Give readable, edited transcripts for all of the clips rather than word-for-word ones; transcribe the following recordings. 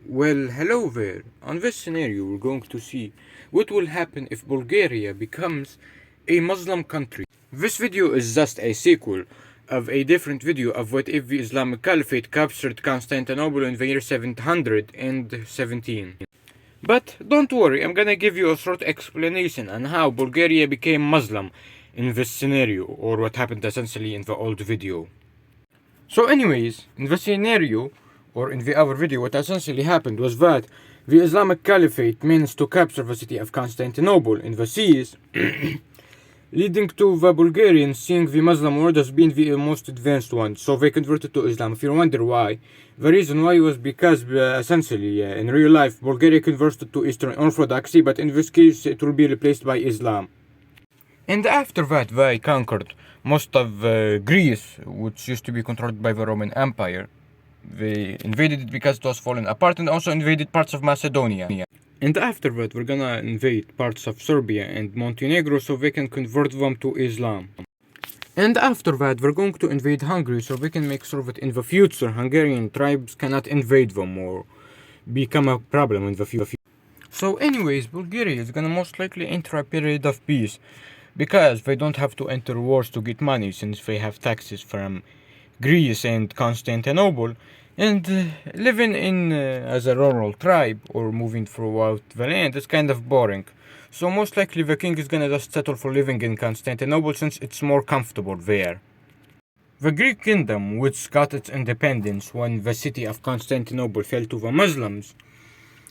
Well, hello there. On this scenario, we're going to see what will happen if Bulgaria becomes a Muslim country. This video is just a sequel of a different video of what if the Islamic Caliphate captured Constantinople in the year 717. But don't worry, I'm gonna give you a short explanation on how Bulgaria became Muslim in this scenario, or what happened essentially in the old video. So anyways, in the scenario, or in the other video, what essentially happened was that the Islamic Caliphate managed to capture the city of Constantinople in the seas, leading to the Bulgarians seeing the Muslim world as being the most advanced one, so they converted to Islam. If you wonder why, the reason why was because essentially, in real life, Bulgaria converted to Eastern Orthodoxy, but in this case, it will be replaced by Islam. And after that, they conquered most of Greece, which used to be controlled by the Roman Empire. They invaded it because it was falling apart, and also invaded parts of Macedonia. And after that, we're gonna invade parts of Serbia and Montenegro so they can convert them to Islam. And after that, we're going to invade Hungary so we can make sure that in the future Hungarian tribes cannot invade them or become a problem in the future. So anyways, Bulgaria is gonna most likely enter a period of peace because they don't have to enter wars to get money since they have taxes from Greece and Constantinople, and living in as a rural tribe or moving throughout the land is kind of boring. So most likely the king is gonna just settle for living in Constantinople since it's more comfortable there. The Greek kingdom, which got its independence when the city of Constantinople fell to the Muslims,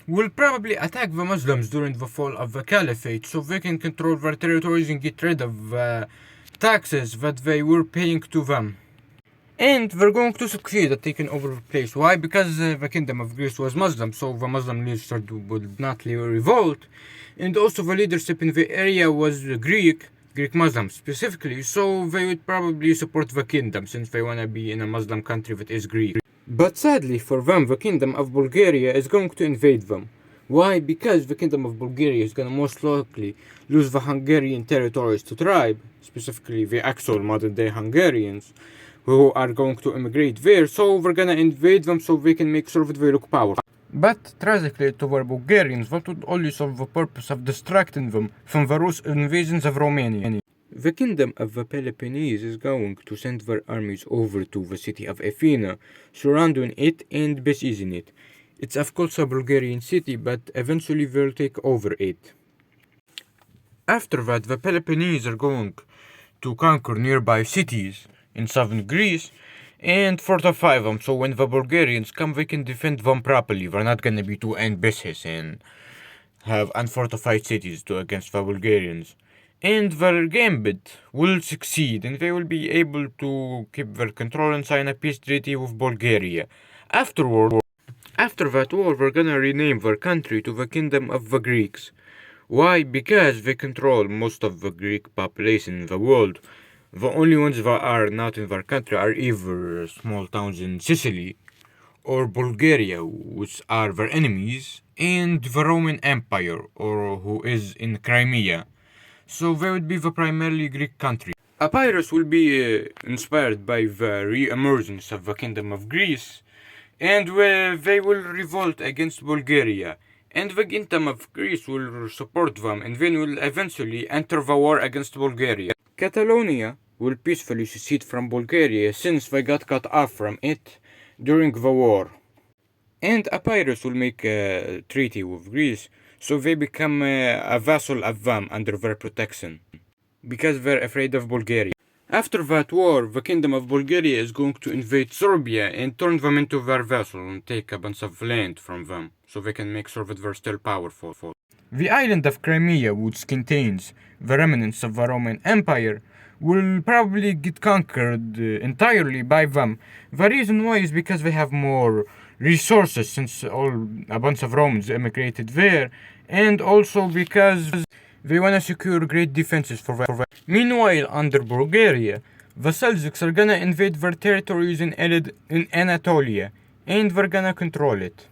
will probably attack the Muslims during the fall of the Caliphate so they can control their territories and get rid of taxes that they were paying to them. And they're going to succeed at taking over the place. Why? Because the kingdom of Greece was Muslim, so the Muslim leadership would not revolt. And also the leadership in the area was Greek Muslims specifically, so they would probably support the kingdom since they want to be in a Muslim country that is Greek. But sadly for them, the kingdom of Bulgaria is going to invade them. Why? Because the kingdom of Bulgaria is going to most likely lose the Hungarian territories to tribe, specifically the actual modern day Hungarians, who are going to immigrate there, so we're gonna invade them so they can make sure that they look powerful. But tragically to the Bulgarians, that would only serve the purpose of distracting them from the Rus invasions of Romania. The kingdom of the Peloponnese is going to send their armies over to the city of Athena, surrounding it and besieging it. It's of course a Bulgarian city, but eventually they'll take over it. After that, the Peloponnese are going to conquer nearby cities in southern Greece and fortify them so when the Bulgarians come they can defend them properly. They're not gonna be too ambitious and have unfortified cities against the Bulgarians. And their gambit will succeed and they will be able to keep their control and sign a peace treaty with Bulgaria. After that war, they're gonna rename their country to the Kingdom of the Greeks. Why? Because they control most of the Greek population in the world. The only ones that are not in their country are either small towns in Sicily or Bulgaria, which are their enemies, and the Roman Empire, or who is in Crimea. So they would be the primarily Greek country. Epirus will be inspired by the re-emergence of the Kingdom of Greece, and they will revolt against Bulgaria. And the Kingdom of Greece will support them, and then will eventually enter the war against Bulgaria. Catalonia will peacefully secede from Bulgaria since they got cut off from it during the war. And Epirus will make a treaty with Greece so they become a vassal of them under their protection because they're afraid of Bulgaria. After that war, the kingdom of Bulgaria is going to invade Serbia and turn them into their vassal and take a bunch of land from them so they can make sure that they're still powerful. The island of Crimea, which contains the remnants of the Roman Empire, will probably get conquered entirely by them. The reason why is because they have more resources since a bunch of Romans immigrated there, and also because they want to secure great defenses for them. Meanwhile, under Bulgaria, the Seljuks are gonna invade their territories in Anatolia, and they're gonna control it.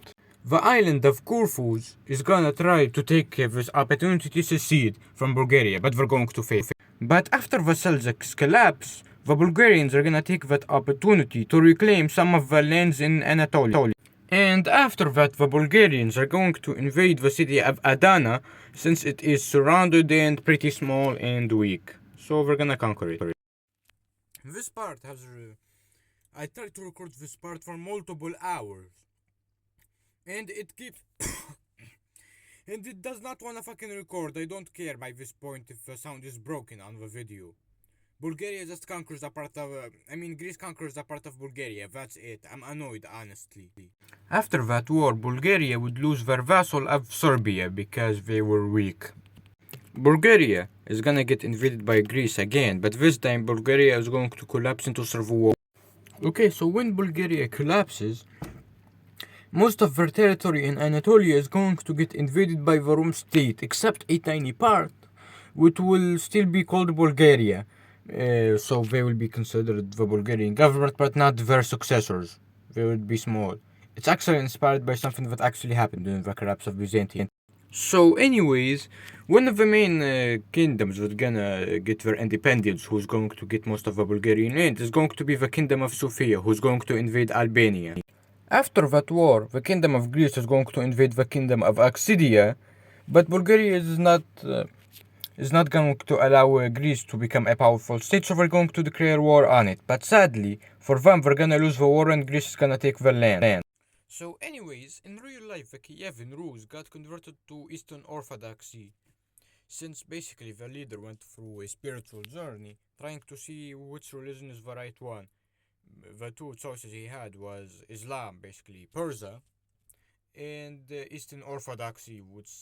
The island of Corfu is gonna try to take this opportunity to secede from Bulgaria, but they're going to fail. But after the Seljuks collapse, the Bulgarians are gonna take that opportunity to reclaim some of the lands in Anatolia. And after that, the Bulgarians are going to invade the city of Adana since it is surrounded and pretty small and weak. So we're gonna conquer it. This part has. I tried to record this part for multiple hours. And it keeps. And it does not wanna fucking record. I don't care by this point if the sound is broken on the video. Bulgaria just conquers a part of. Greece conquers a part of Bulgaria. That's it. I'm annoyed, honestly. After that war, Bulgaria would lose their vassal of Serbia because they were weak. Bulgaria is gonna get invaded by Greece again, but this time Bulgaria is going to collapse into civil war. Okay, so when Bulgaria collapses, most of their territory in Anatolia is going to get invaded by the Rome state, except a tiny part, which will still be called Bulgaria. So they will be considered the Bulgarian government, but not their successors. They would be small. It's actually inspired by something that actually happened during the collapse of Byzantium. So, anyways, one of the main kingdoms that's gonna get their independence, who's going to get most of the Bulgarian land, is going to be the Kingdom of Sofia, who's going to invade Albania. After that war, the Kingdom of Greece is going to invade the Kingdom of Axidia, but Bulgaria is not going to allow Greece to become a powerful state, so we're going to declare war on it. But sadly, for them, we're gonna lose the war and Greece is gonna take the land. So anyways, in real life, the Kievan Rus got converted to Eastern Orthodoxy, since basically the leader went through a spiritual journey, trying to see which religion is the right one. The two choices he had was Islam, basically Persia, and Eastern Orthodoxy, which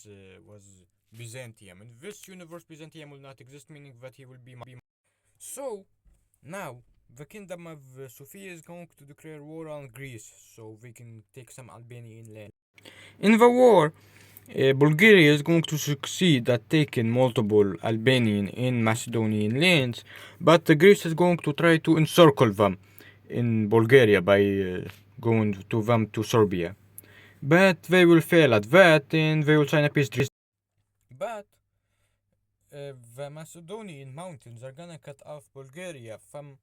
was Byzantium. In this universe, Byzantium will not exist, meaning that he will be. So, now, the Kingdom of Sofia is going to declare war on Greece, so they can take some Albanian land. In the war, Bulgaria is going to succeed at taking multiple Albanian and Macedonian lands, but Greece is going to try to encircle them in Bulgaria by going to them to Serbia. But they will fail at that and they will sign a peace treaty. But the Macedonian mountains are gonna cut off Bulgaria from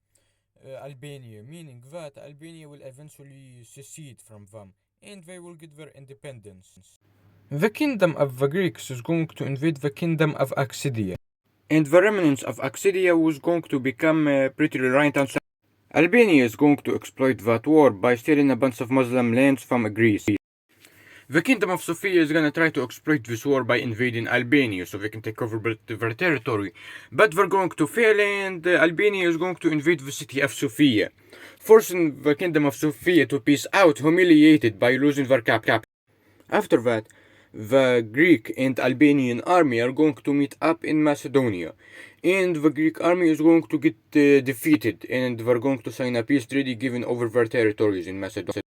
Albania, meaning that Albania will eventually secede from them and they will get their independence. The kingdom of the Greeks is going to invade the kingdom of Axidia, and the remnants of Axidia was going to become pretty reliant on Albania is going to exploit that war by stealing a bunch of Muslim lands from Greece. The Kingdom of Sofia is gonna try to exploit this war by invading Albania so they can take over their territory. But they're going to fail and Albania is going to invade the city of Sofia, forcing the Kingdom of Sofia to peace out, humiliated by losing their capital. After that, the Greek and Albanian army are going to meet up in Macedonia. And the Greek army is going to get defeated and they're going to sign a peace treaty giving over their territories in Macedonia.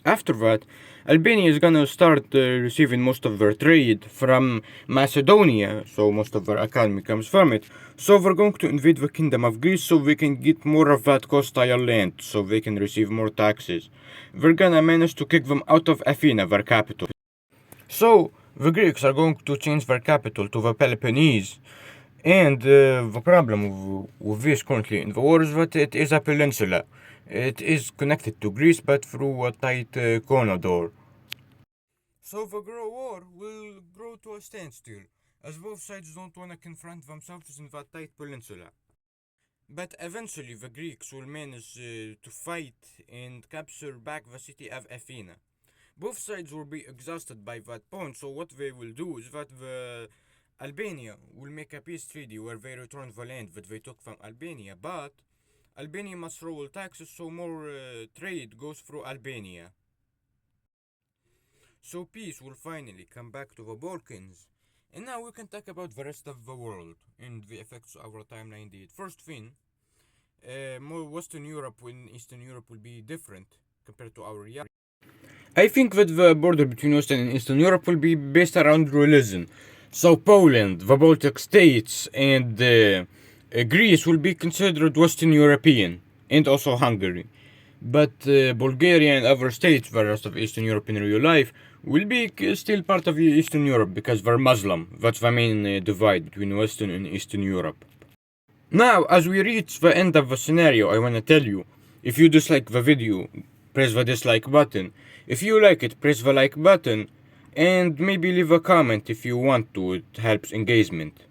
After that, Albania is gonna start receiving most of their trade from Macedonia, so most of their economy comes from it. So we're going to invade the Kingdom of Greece so we can get more of that coastal land, so they can receive more taxes. We're gonna manage to kick them out of Athena, their capital. So the Greeks are going to change their capital to the Peloponnese. And the problem with this currently in the war is that it is a peninsula. It is connected to Greece but through a tight corridor. So the war will grow to a standstill, as both sides don't want to confront themselves in that tight peninsula. But eventually the Greeks will manage to fight and capture back the city of Athena. Both sides will be exhausted by that point, so what they will do is that the Albania will make a peace treaty where they return the land that they took from Albania, but Albania must roll taxes so more trade goes through Albania. So peace will finally come back to the Balkans. And now we can talk about the rest of the world and the effects of our timeline did. First thing, more Western Europe and Eastern Europe will be different compared to our reality. I think that the border between Western and Eastern Europe will be based around religion. So Poland, the Baltic states, and Greece will be considered Western European, and also Hungary. But Bulgaria and other states, the rest of Eastern Europe in real life, will be still part of Eastern Europe because they're Muslim. That's the main divide between Western and Eastern Europe. Now, as we reach the end of the scenario, I want to tell you, if you dislike the video, press the dislike button. If you like it, press the like button, and maybe leave a comment if you want to, it helps engagement.